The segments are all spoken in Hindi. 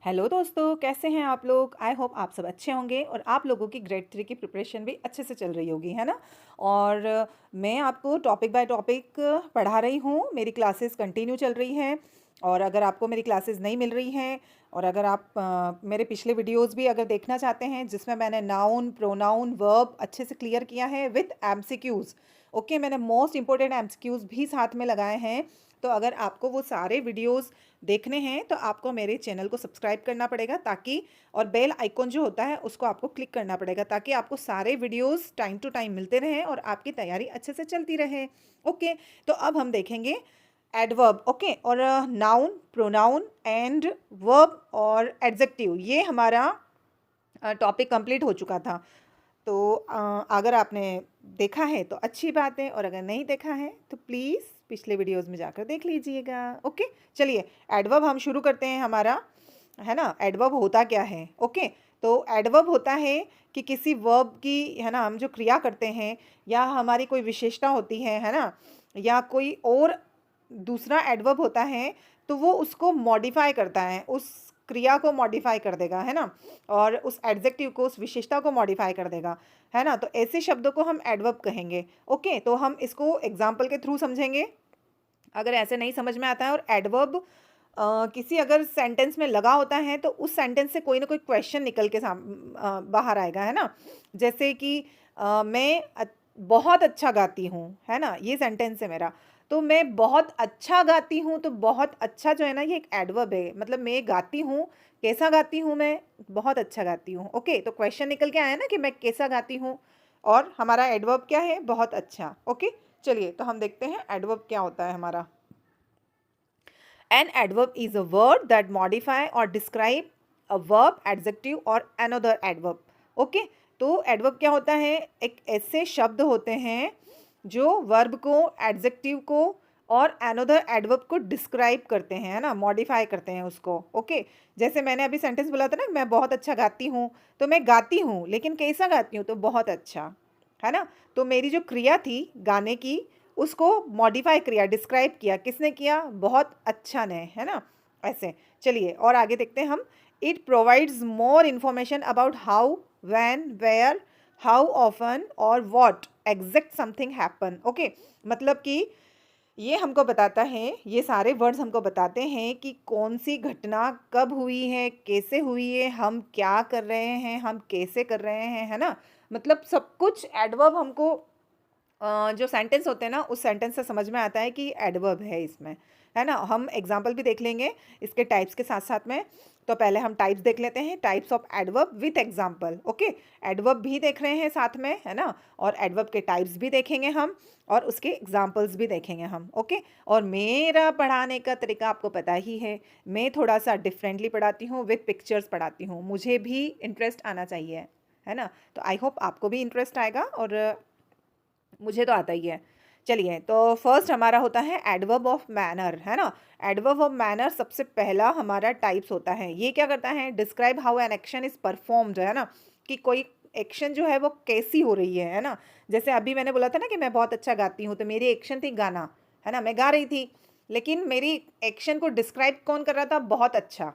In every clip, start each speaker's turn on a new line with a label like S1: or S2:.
S1: हेलो दोस्तों, कैसे हैं आप लोग? आई होप आप सब अच्छे होंगे और आप लोगों की ग्रेड 3 की प्रिपरेशन भी अच्छे से चल रही होगी, है ना? और मैं आपको टॉपिक बाय टॉपिक पढ़ा रही हूँ। मेरी क्लासेस कंटिन्यू चल रही हैं। और अगर आपको मेरी क्लासेस नहीं मिल रही हैं और अगर आप मेरे पिछले वीडियोस भी अगर देखना चाहते हैं जिसमें मैंने नाउन, प्रोनाउन, वर्ब अच्छे से क्लियर किया है विथ एमसीक्यूज़। ओके, मैंने मोस्ट इंपॉर्टेंट एमसीक्यूज़ भी साथ में लगाए हैं। तो अगर आपको वो सारे वीडियोस देखने हैं तो आपको मेरे चैनल को सब्सक्राइब करना पड़ेगा ताकि, और बेल आइकॉन जो होता है उसको आपको क्लिक करना पड़ेगा ताकि आपको सारे वीडियोस टाइम टू टाइम मिलते रहें और आपकी तैयारी अच्छे से चलती रहे। ओके, तो अब हम देखेंगे एडवर्ब। ओके, और नाउन, प्रोनाउन एंड वर्ब और एडजेक्टिव, ये हमारा टॉपिक कंप्लीट हो चुका था। तो अगर आपने देखा है तो अच्छी बात है और अगर नहीं देखा है तो प्लीज़ पिछले वीडियोस में जाकर देख लीजिएगा। ओके, चलिए एडवर्ब हम शुरू करते हैं हमारा, है ना? एडवर्ब होता क्या है? ओके, तो एडवर्ब होता है कि किसी वर्ब की, है ना, हम जो क्रिया करते हैं या हमारी कोई विशेषता होती है ना, या कोई और दूसरा एडवर्ब होता है तो वो उसको मॉडिफाई करता है, उस क्रिया को मॉडिफाई कर देगा, है ना, और उस एडजेक्टिव को, उस विशेषता को मॉडिफाई कर देगा, है ना। तो ऐसे शब्दों को हम एडवर्ब कहेंगे। ओके, तो हम इसको एग्जाम्पल के थ्रू समझेंगे। अगर ऐसे नहीं समझ में आता है और एडवर्ब किसी अगर सेंटेंस में लगा होता है तो उस सेंटेंस से कोई ना कोई क्वेश्चन निकल के बाहर आएगा, है ना। जैसे कि मैं बहुत अच्छा गाती हूँ, है ना, ये सेंटेंस है मेरा। तो मैं बहुत अच्छा गाती हूँ, तो बहुत अच्छा जो है ना, ये एक एडवर्ब है। मतलब मैं गाती हूँ, कैसा गाती हूँ? मैं बहुत अच्छा गाती हूँ। ओके, तो क्वेश्चन निकल के आया ना कि मैं कैसा गाती हूँ, और हमारा एडवर्ब क्या है? बहुत अच्छा। ओके, चलिए तो हम देखते हैं एडवर्ब क्या होता है हमारा। An adverb is a word that modify or describe a verb, adjective और another adverb. ओके, तो एडवर्ब क्या होता है? एक ऐसे शब्द होते हैं जो वर्ब को, एडजेक्टिव को और अनदर एडवर्ब को डिस्क्राइब करते हैं, है ना, मॉडिफाई करते हैं उसको। ओके, जैसे मैंने अभी सेंटेंस बोला था ना, मैं बहुत अच्छा गाती हूँ, तो मैं गाती हूँ लेकिन कैसा गाती हूँ? तो बहुत अच्छा, है ना। तो मेरी जो क्रिया थी गाने की, उसको मॉडिफाई किया, डिस्क्राइब किया, किसने किया? बहुत अच्छा ने, है ना। ऐसे चलिए और आगे देखते हैं हम। It provides more information about how, when, where, how often और what exact something happen. Okay, मतलब कि ये हमको बताता है, ये सारे वर्ड्स हमको बताते हैं कि कौन सी घटना कब हुई है, कैसे हुई है, हम क्या कर रहे हैं, हम कैसे कर रहे हैं, है ना। मतलब सब कुछ एडवर्ब हमको जो सेंटेंस होते हैं ना, उस सेंटेंस से समझ में आता है कि एडवर्ब है इसमें, है ना। हम एग्जाम्पल भी देख लेंगे इसके टाइप्स के साथ साथ में। तो पहले हम टाइप्स देख लेते हैं, types of adverb with example. Okay, adverb भी देख रहे हैं साथ में, है ना, और एडवर्ब के टाइप्स भी देखेंगे हम और उसके एग्जाम्पल्स भी देखेंगे हम। ओके, और मेरा पढ़ाने का तरीका आपको पता ही है, मैं थोड़ा सा डिफरेंटली पढ़ाती हूँ, विथ पिक्चर्स पढ़ाती हूँ। मुझे भी इंटरेस्ट आना चाहिए, है ना। तो आई होप आपको भी इंटरेस्ट आएगा और मुझे तो आता ही है। चलिए, तो फर्स्ट हमारा होता है एडवर्ब ऑफ मैनर, है ना। एडवर्ब ऑफ मैनर सबसे पहला हमारा टाइप्स होता है। ये क्या करता है? Describe how an action is performed, है ना, कि कोई एक्शन जो है वो कैसी हो रही है ना। जैसे अभी मैंने बोला था ना कि मैं बहुत अच्छा गाती हूँ, तो मेरी एक्शन थी गाना, है ना, मैं गा रही थी, लेकिन मेरी एक्शन को डिस्क्राइब कौन कर रहा था? बहुत अच्छा।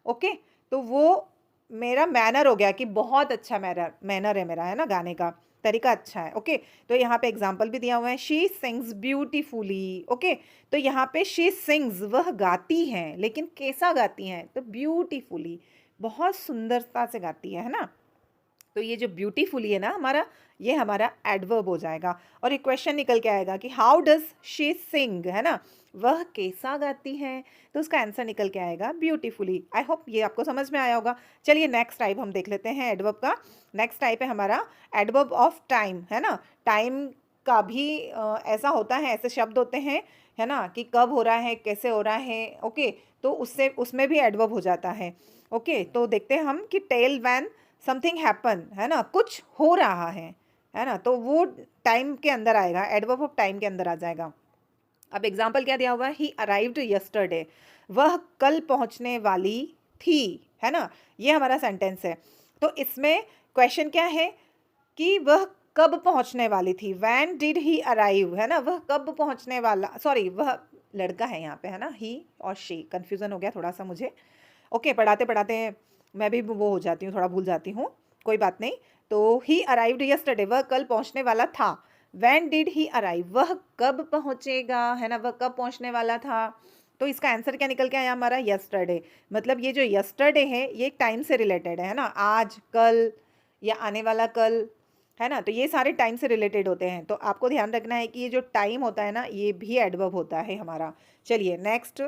S1: ओके, तो वो मेरा मैनर हो गया कि बहुत अच्छा मैनर मैनर है मेरा, है ना, गाने का तरीका अच्छा है। ओके, तो यहाँ पे एग्जाम्पल भी दिया हुआ है, शी सिंग्स ब्यूटीफुली। ओके, तो यहाँ पे शी सिंग्स, वह गाती हैं, लेकिन कैसा गाती हैं? तो ब्यूटीफुली, बहुत सुंदरता से गाती है ना। तो ये जो ब्यूटीफुली है ना हमारा, ये हमारा एडवर्ब हो जाएगा। और एक क्वेश्चन निकल के आएगा कि हाउ डज शी सिंग, है ना, वह कैसा गाती है? तो उसका आंसर निकल के आएगा ब्यूटीफुली। आई होप ये आपको समझ में आया होगा। चलिए नेक्स्ट टाइप हम देख लेते हैं एडवर्ब का। नेक्स्ट टाइप है हमारा एडवर्ब ऑफ टाइम, है ना। टाइम का भी ऐसा होता है, ऐसे शब्द होते हैं, है ना, कि कब हो रहा है, कैसे हो रहा है। ओके, तो उससे उसमें भी एडवर्ब हो जाता है। ओके, तो देखते हैं हम कि टेल व्हेन समथिंग हैपन, है ना, कुछ हो रहा है ना, तो वो टाइम के अंदर आएगा, एडवर्ब ऑफ टाइम के अंदर आ जाएगा। अब एग्जाम्पल क्या दिया हुआ है? ही अराइव्ड यस्टरडे, वह कल पहुंचने वाली थी, है ना। ये हमारा सेंटेंस है। तो इसमें क्वेश्चन क्या है कि वह कब पहुंचने वाली थी? व्हेन डिड ही अराइव, है ना, वह कब पहुंचने वाला, सॉरी वह लड़का है यहाँ पे, है ना, ही और शी, कंफ्यूजन हो गया थोड़ा सा मुझे। ओके, पढ़ाते पढ़ाते मैं भी वो हो जाती हूँ, थोड़ा भूल जाती हूँ, कोई बात नहीं। तो ही अराइव्ड यस्टरडे, वह कल पहुँचने वाला था। व्हेन डिड ही अराइव, वह कब पहुँचेगा, है ना, वह कब पहुँचने वाला था। तो इसका आंसर क्या निकल के आया हमारा, यस्टरडे। मतलब ये जो यस्टरडे है ये एक टाइम से रिलेटेड है ना, आज, कल या आने वाला कल, है ना। तो ये सारे टाइम से रिलेटेड होते हैं, तो आपको ध्यान रखना है कि ये जो टाइम होता है ना ये भी एडवर्ब होता है हमारा। चलिए नेक्स्ट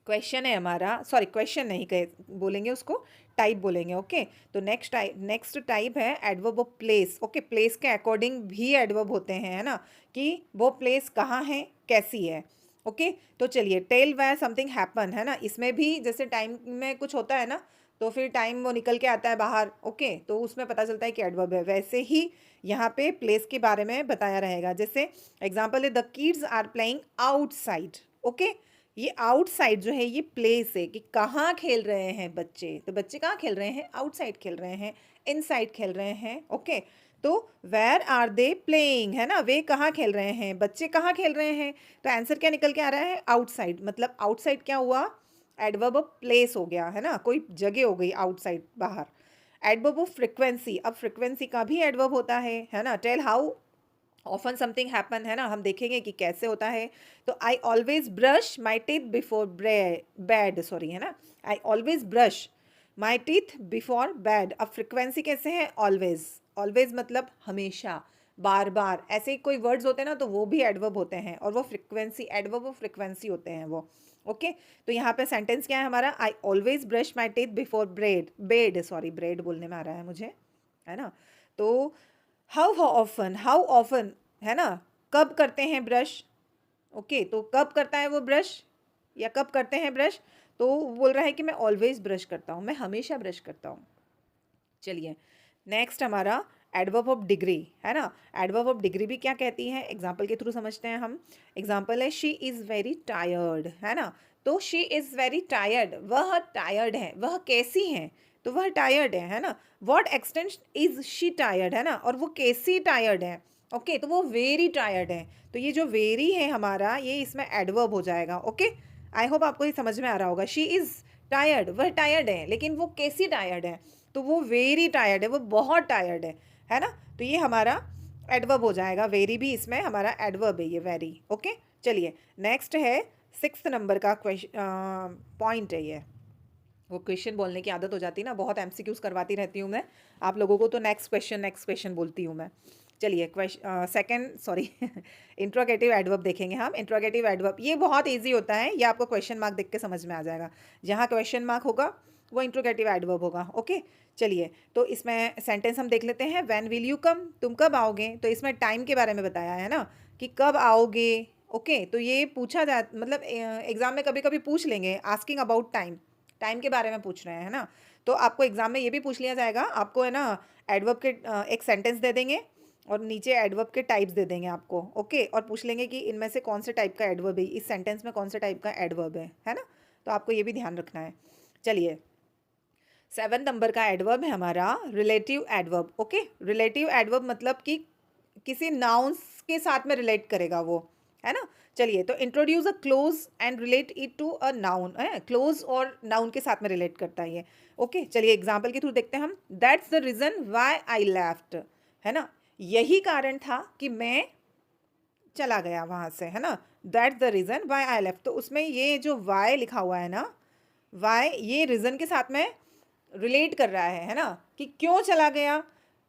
S1: क्वेश्चन है हमारा, सॉरी क्वेश्चन नहीं कहे बोलेंगे उसको, टाइप बोलेंगे। ओके, तो नेक्स्ट टाइप है adverb of place. Okay, place के अकॉर्डिंग भी एडवर्ब होते हैं, है ना, कि वो प्लेस कहाँ है, कैसी है। ओके, तो चलिए टेल वेयर समथिंग हैपन, है ना, इसमें भी जैसे टाइम में कुछ होता है ना तो फिर टाइम वो निकल के आता है बाहर। ओके, तो उसमें पता चलता है कि एडवर्ब है, वैसे ही यहाँ पे प्लेस के बारे में बताया रहेगा। जैसे एग्जाम्पल है the kids are playing outside. Okay, ये आउटसाइड जो है ये प्लेस है कि कहाँ खेल रहे हैं बच्चे, तो बच्चे कहाँ खेल रहे हैं, आउटसाइड खेल रहे हैं, इनसाइड खेल रहे हैं। ओके, तो वेयर आर दे प्लेइंग, है ना, वे कहाँ खेल रहे हैं, बच्चे कहाँ खेल रहे हैं। तो आंसर क्या निकल के आ रहा है, आउटसाइड। मतलब आउटसाइड क्या हुआ, एडवर्ब ऑफ प्लेस हो गया, है ना, कोई जगह हो गई आउटसाइड, बाहर। एडवर्ब ऑफ फ्रिक्वेंसी, अब फ्रिक्वेंसी का भी एडवर्ब होता है ना। Tell how often something happen, है ना, हम देखेंगे कि कैसे होता है। तो I always brush my teeth before bed, sorry, है ना, I always brush my teeth before bed. अब फ्रिक्वेंसी कैसे है, ऑलवेज, ऑलवेज मतलब हमेशा, बार बार, ऐसे कोई वर्ड्स होते हैं ना तो वो भी एडवर्ब होते हैं, और वो फ्रिक्वेंसी, एडवर्ब ऑफ फ्रिक्वेंसी होते हैं वो। ओके, तो यहाँ पे सेंटेंस क्या है हमारा, आई always brush my teeth before bed, sorry bread बोलने में आ रहा है मुझे, है ना। तो हाउ ऑफन, है ना, कब करते हैं ब्रश। ओके, तो कब करता है वो ब्रश, या कब करते हैं ब्रश। तो बोल रहा है कि मैं ऑलवेज ब्रश करता हूँ, मैं हमेशा ब्रश करता हूँ। चलिए नेक्स्ट हमारा एडवर्ब ऑफ डिग्री, है ना। एडवर्ब ऑफ डिग्री भी क्या कहती है, एग्जाम्पल के थ्रू समझते हैं हम। एग्जाम्पल है शी इज़ वेरी टायर्ड, है ना। तो शी इज़ वेरी टायर्ड, वह टायर्ड है, वह कैसी है, तो वह टायर्ड है ना। What extent is she tired, है ना, और वो कैसी टायर्ड है। ओके, तो वो वेरी टायर्ड है। तो ये जो वेरी है हमारा ये इसमें एडवर्ब हो जाएगा। ओके, आई होप आपको ये समझ में आ रहा होगा। शी इज़ टायर्ड, वह टायर्ड है, लेकिन वो कैसी टायर्ड है, तो वो वेरी टायर्ड है, वो बहुत टायर्ड है ना। तो ये हमारा एडवर्ब हो जाएगा, वेरी भी इसमें हमारा एडवर्ब है ये, वेरी। ओके, चलिए नेक्स्ट है 6th नंबर का क्वेश्चन, पॉइंट है ये। वो क्वेश्चन बोलने की आदत हो जाती है ना, बहुत एमसीक्यूज करवाती रहती हूँ मैं आप लोगों को, तो नेक्स्ट क्वेश्चन बोलती हूँ मैं। चलिए सेकंड, सॉरी इंट्रोगेटिव एडवर्ब देखेंगे हम। इंट्रोगेटिव एडवर्ब ये बहुत इजी होता है, ये आपको क्वेश्चन मार्क देख के समझ में आ जाएगा। जहाँ क्वेश्चन मार्क होगा वो इंट्रोगेटिव एडवर्ब होगा। ओके, चलिए तो इसमें सेंटेंस हम देख लेते हैं। व्हेन विल यू कम, तुम कब आओगे, तो इसमें टाइम के बारे में बताया है ना कि कब आओगे। ओके, तो ये पूछा जा, मतलब एग्जाम में कभी कभी पूछ लेंगे, आस्किंग अबाउट टाइम, टाइम के बारे में पूछ रहे हैं, है ना। तो आपको एग्जाम में ये भी पूछ लिया जाएगा, आपको, है ना, एडवर्ब के एक सेंटेंस दे देंगे और नीचे एडवर्ब के टाइप्स दे देंगे आपको। ओके, और पूछ लेंगे कि इनमें से कौन से टाइप का एडवर्ब है, इस सेंटेंस में कौन से टाइप का एडवर्ब है ना। तो आपको ये भी ध्यान रखना है। चलिए 7 नंबर का एडवर्ब है हमारा relative adverb. Okay, relative adverb मतलब कि किसी नाउन्स के साथ में रिलेट करेगा वो, है ना। चलिए तो introduce a clause and relate it to a noun, है, क्लोज और नाउन के साथ में रिलेट करता है ये। ओके, चलिए एग्जाम्पल के थ्रू देखते हैं हम। That's the reason why I left, है ना, यही कारण था कि मैं चला गया वहाँ से, है ना। That's the reason why I left, तो उसमें ये जो वाई लिखा हुआ है ना, वाई ये रीज़न के साथ में रिलेट कर रहा है ना, कि क्यों चला गया,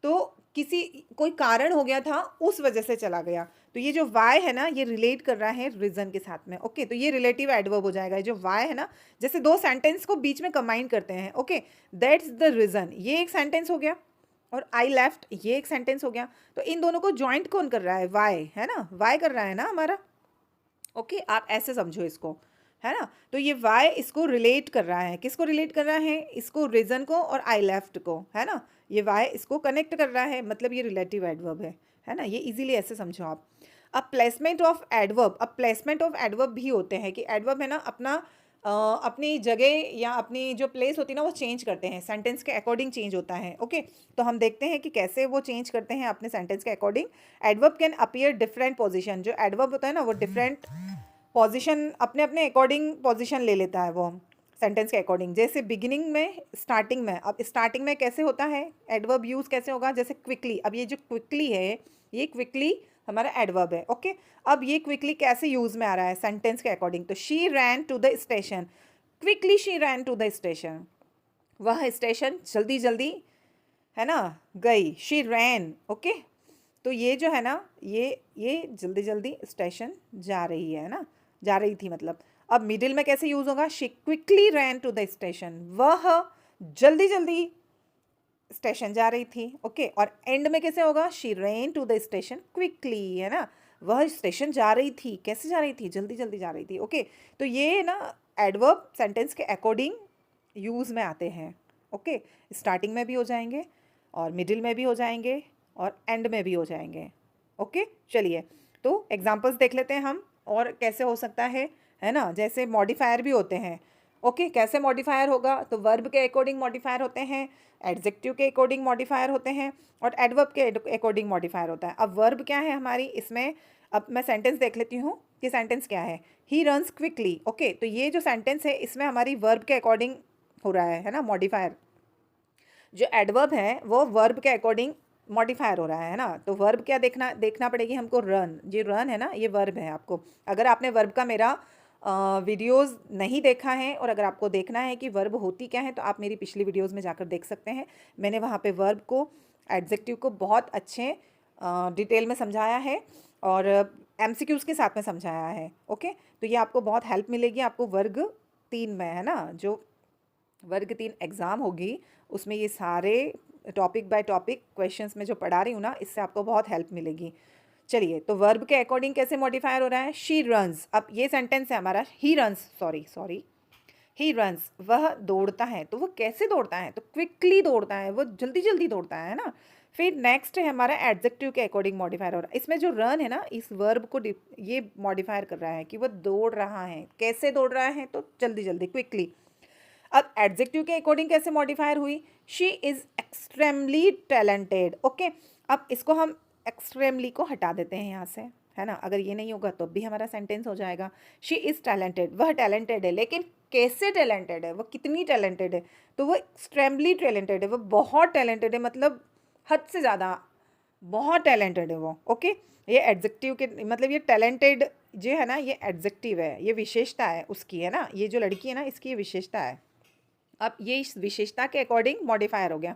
S1: तो किसी कोई कारण हो गया था उस वजह से चला गया। तो ये जो वाई है ना ये रिलेट कर रहा है रीज़न के साथ में। ओके, तो ये रिलेटिव एडवर्ब हो जाएगा। ये जो वाई है ना, जैसे दो सेंटेंस को बीच में कंबाइन करते हैं। ओके, दैट्स द रीज़न ये एक सेंटेंस हो गया, और आई लेफ्ट ये एक सेंटेंस हो गया। तो इन दोनों को ज्वाइंट कौन कर रहा है, वाई, है ना, वाई कर रहा है ना हमारा। ओके, आप ऐसे समझो इसको, है ना। तो ये वाई इसको रिलेट कर रहा है, किसको रिलेट कर रहा है, इसको रीजन को और आई लेफ्ट को, है ना। ये वाई इसको कनेक्ट कर रहा है, मतलब ये रिलेटिव एडवर्ब है ना। ये इजीली ऐसे समझो आप। अब प्लेसमेंट ऑफ एडवर्ब, अब प्लेसमेंट ऑफ एडवर्ब भी होते हैं कि एडवर्ब है ना अपना अपनी जगह या अपनी जो प्लेस होती है ना वो चेंज करते हैं, सेंटेंस के अकॉर्डिंग चेंज होता है। ओके, तो हम देखते हैं कि कैसे वो चेंज करते हैं अपने सेंटेंस के according. Adverb can appear different position, जो एडवर्ब होता है ना वो डिफरेंट पोजीशन अपने अपने अकॉर्डिंग पोजीशन ले लेता है वो। सेंटेंस के अकॉर्डिंग। जैसे बिगिनिंग में, स्टार्टिंग में, अब स्टार्टिंग में कैसे होता है एडवर्ब यूज़ कैसे होगा, जैसे क्विकली। अब ये जो क्विकली है, ये क्विकली हमारा एडवर्ब है। ओके, अब ये क्विकली कैसे यूज़ में आ रहा है सेंटेंस के अकॉर्डिंग, तो she ran to the station, quickly she ran to the station, वह स्टेशन जल्दी जल्दी, है ना, गई, शी रैन। ओके, तो ये जो है ना, ये जल्दी जल्दी स्टेशन जा रही है ना, जा रही थी मतलब। अब मिडिल में कैसे यूज होगा, she quickly ran to the station, वह जल्दी जल्दी स्टेशन जा रही थी। ओके, और एंड में कैसे होगा, she ran to the station quickly, है ना, वह स्टेशन जा रही थी, कैसे जा रही थी, जल्दी जल्दी जा रही थी। ओके, तो ये ना एडवर्ब सेंटेंस के अकॉर्डिंग यूज़ में आते हैं। ओके, स्टार्टिंग में भी हो जाएंगे और मिडिल में भी हो जाएंगे और एंड में भी हो जाएंगे। ओके, चलिए तो एग्जांपल्स देख लेते हैं हम, और कैसे हो सकता है ना। जैसे मॉडिफायर भी होते हैं। ओके, कैसे मॉडिफायर होगा, तो वर्ब के अकॉर्डिंग मॉडिफायर होते हैं, एडजेक्टिव के अकॉर्डिंग मॉडिफायर होते हैं, और एडवर्ब के अकॉर्डिंग मॉडिफायर होता है। अब वर्ब क्या है हमारी इसमें, अब मैं सेंटेंस देख लेती हूँ कि सेंटेंस क्या है, ही रन्स क्विकली। ओके, तो ये जो सेंटेंस है इसमें हमारी वर्ब के अकॉर्डिंग हो रहा है ना मॉडिफायर। जो एडवर्ब है वो वर्ब के अकॉर्डिंग मॉडिफायर हो रहा है ना। तो वर्ब क्या देखना पड़ेगी हमको, रन। ये रन है ना, ये वर्ब है। आपको अगर आपने वर्ब का मेरा वीडियोस नहीं देखा है और अगर आपको देखना है कि वर्ब होती क्या है, तो आप मेरी पिछली वीडियोस में जाकर देख सकते हैं। मैंने वहाँ पे वर्ब को, एडजेक्टिव को बहुत अच्छे डिटेल में समझाया है और एमसीक्यूज़ के साथ में समझाया है। ओके, तो ये आपको बहुत हेल्प मिलेगी आपको वर्ग 3 में, है ना। जो वर्ग 3 एग्ज़ाम होगी उसमें ये सारे टॉपिक बाय टॉपिक क्वेश्चंस में जो पढ़ा रही हूँ ना, इससे आपको बहुत हेल्प मिलेगी। चलिए, तो वर्ब के अकॉर्डिंग कैसे मॉडिफायर हो रहा है, शी रन्स। अब ये सेंटेंस है हमारा, he runs, sorry he runs, वह दौड़ता है। तो वो कैसे दौड़ता है, तो क्विकली दौड़ता है, वो जल्दी जल्दी दौड़ता है ना। फिर नेक्स्ट है हमारा एडजेक्टिव के अकॉर्डिंग मॉडिफायर हो रहा है। इसमें जो रन है ना, इस वर्ब को ये मॉडिफायर कर रहा है कि वो दौड़ रहा है, कैसे दौड़ रहा है, तो जल्दी जल्दी, क्विकली। अब एडजेक्टिव के अकॉर्डिंग कैसे मॉडिफायर हुई, she is extremely talented. Okay, अब इसको हम एक्सट्रीमली को हटा देते हैं यहाँ से, है ना। अगर ये नहीं होगा तो भी हमारा सेंटेंस हो जाएगा। शी इज़ टैलेंटेड, वह टैलेंटेड है, लेकिन कैसे टैलेंटेड है, वो कितनी टैलेंटेड है, तो वो एक्सट्रीमली टैलेंटेड है, वो बहुत टैलेंटेड है, मतलब हद से ज़्यादा बहुत टैलेंटेड है वो। ओके, ये एडजेक्टिव के मतलब ये टैलेंटेड जो है ना, ये एडजेक्टिव है, ये विशेषता है उसकी, है ना। ये जो लड़की है ना, इसकी ये विशेषता है। अब ये इस विशेषता के अकॉर्डिंग मॉडिफायर हो गया।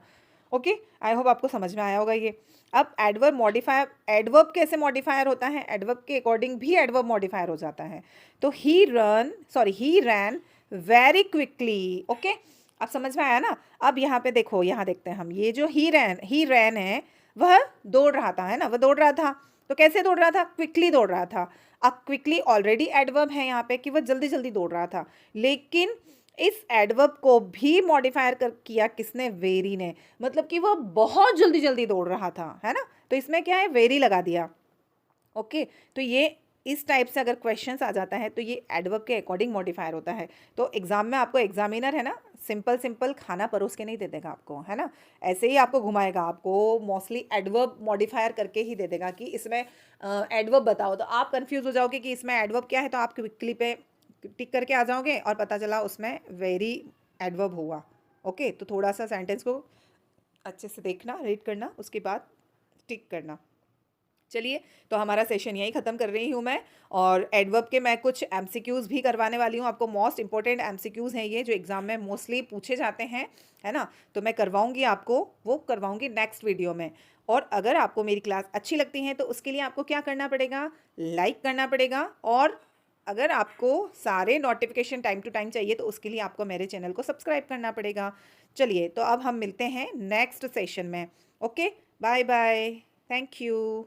S1: ओके, आई होप आपको समझ में आया होगा ये। अब एडवर्ब मॉडिफायर, एडवर्ब कैसे मॉडिफायर होता है, एडवर्ब के अकॉर्डिंग भी एडवर्ब मॉडिफायर हो जाता है। तो ही रैन वेरी क्विकली। ओके, अब समझ में आया ना। अब यहाँ पे देखो, यहाँ देखते हैं हम, ये जो ही रैन है, वह दौड़ रहा था, है ना, वह दौड़ रहा था। तो कैसे दौड़ रहा था, क्विकली दौड़ रहा था। अब क्विकली ऑलरेडी एडवर्ब है यहाँ पे कि वह जल्दी जल्दी दौड़ रहा था, लेकिन इस एडवर्ब को भी मॉडिफायर कर किया किसने, वेरी ने। मतलब कि वो बहुत जल्दी जल्दी दौड़ रहा था, है ना, तो इसमें क्या है, वेरी लगा दिया। ओके, तो ये इस टाइप से अगर क्वेश्चंस आ जाता है तो ये एडवर्ब के अकॉर्डिंग मॉडिफायर होता है। तो एग्जाम में आपको एग्जामिनर है ना, सिंपल खाना परोस के नहीं दे देगा आपको, है ना, ऐसे ही आपको घुमाएगा, आपको मोस्टली एडवर्ब मॉडिफायर करके ही दे देगा कि इसमें एडवर्ब बताओ। तो आप कंफ्यूज हो जाओगे कि इसमें एडवर्ब क्या है, तो आप क्विकली पे टिक करके आ जाओगे और पता चला उसमें वेरी एडवर्ब हुआ। ओके, तो थोड़ा सा सेंटेंस को अच्छे से देखना, रीड करना, उसके बाद टिक करना। चलिए, तो हमारा सेशन यहीं ख़त्म कर रही हूँ मैं। और एडवर्ब के मैं कुछ एमसीक्यूज़ भी करवाने वाली हूँ आपको। मोस्ट इंपॉर्टेंट एमसीक्यूज़ हैं ये, जो एग्ज़ाम में मोस्टली पूछे जाते हैं, है ना। तो मैं करवाऊँगी आपको, वो करवाऊँगी नेक्स्ट वीडियो में। और अगर आपको मेरी क्लास अच्छी लगती है तो उसके लिए आपको क्या करना पड़ेगा, लाइक करना पड़ेगा। और अगर आपको सारे नोटिफिकेशन टाइम टू टाइम चाहिए तो उसके लिए आपको मेरे चैनल को सब्सक्राइब करना पड़ेगा। चलिए, तो अब हम मिलते हैं नेक्स्ट सेशन में। Okay, bye bye, thank you.